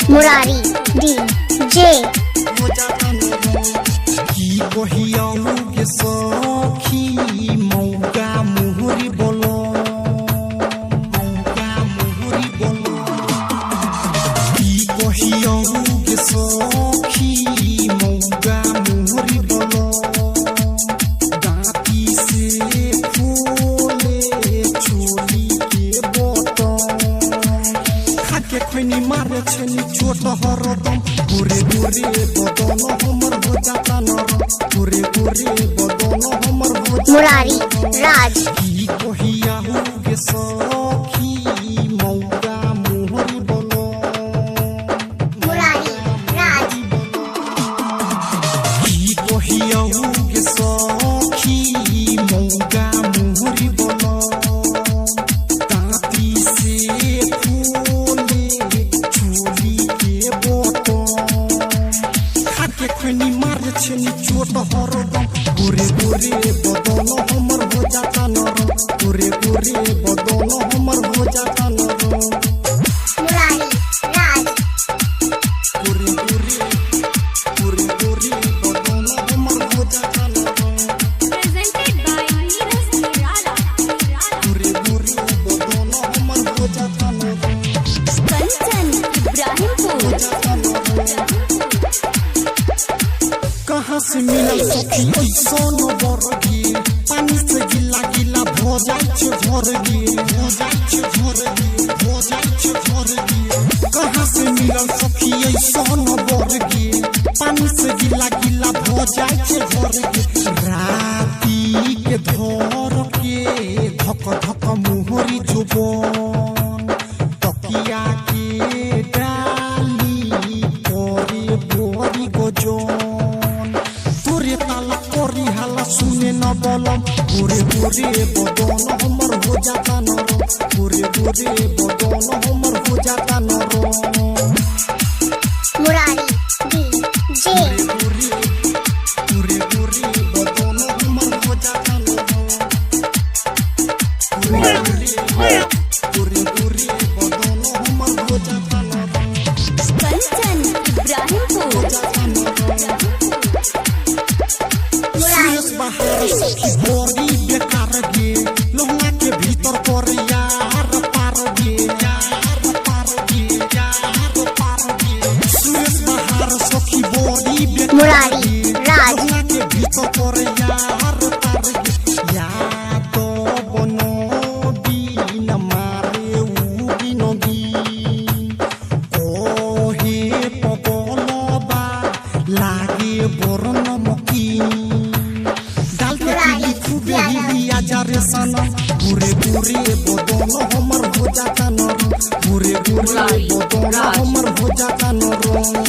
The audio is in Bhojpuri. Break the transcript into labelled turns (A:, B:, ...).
A: मुरारी डीजे
B: की कहियाऊ के सखी मौका मुहरी बोलो मौका मुहरी बोलो की कहियाऊ के सखी मौका मुहरी बोलो दांती से खोले चोली के बटन खाके खैनी मारे छनी चोट हरदम गोरे गोरे बदन हमर हो जाता नरम गोरे गोरे बदन हमर हो जाता
A: मुरारी राज
B: की कहियाऊ के सखी मौका मुहरी बोलो
A: मुरारी राज
B: की कहियाऊ के सखी मौका मुहरी बोलो दांती से खोले चोली के बटन खाके खैनी मारे छनी चोट हरदम गोरे गोरे बदन हमर हो जाता नरम गोरे गोरे बदन हमर हो जाता नरम
A: मुरारी राज
B: गोरे गोरे बदन हमर हो जाता नरम
C: presented by Neeraj Nirala.
B: गोरे गोरे बदन हमर हो जाता नरम
C: Kanchan Ibrahimpur.
B: कहाँ से मिलल सखी ऐसन बरगी पानी से गिला गिला भो जाय छै भरगी हो जाय छै भरगी हो जाय छै भरगी कहाँ से मिलल सखी ऐसन बरगी पानी से गिला गिला भो जाय छै भरगी राती के धर के धक धक मुहरी जुबान तकिया के डाली करे बोरी गजन तोरे ताला करी हाला सुने न बलम गोरे गोरे बदन हमर हो जाता नरम गोरे गोरे बदन हमर हो जाता नरम
A: मुरारी डीजे
B: गोरे गोरे बदन हमर हो जाता नरम गोरे गोरे बदन हमर हो जाता नरम
C: Kanchan Ibrahimpur.
B: सुरेश बाहर सखी बड़ी बेकार गे लोहना के भीतर पर यार पार गे सुरेश बाहर सखी बड़ी बेकार
A: मुरारी राज
B: लोहना के भीतर पर यार पार गे याद बनो दिन मारे उगी नदी कोहे पगलबा लागे बरन मकी डाल के खिली खूबे हिलिया जारे सनम गोरे गोरे बदन हमर हो जाता नरम गोरे गोरे बदन हमर हो जाता नरम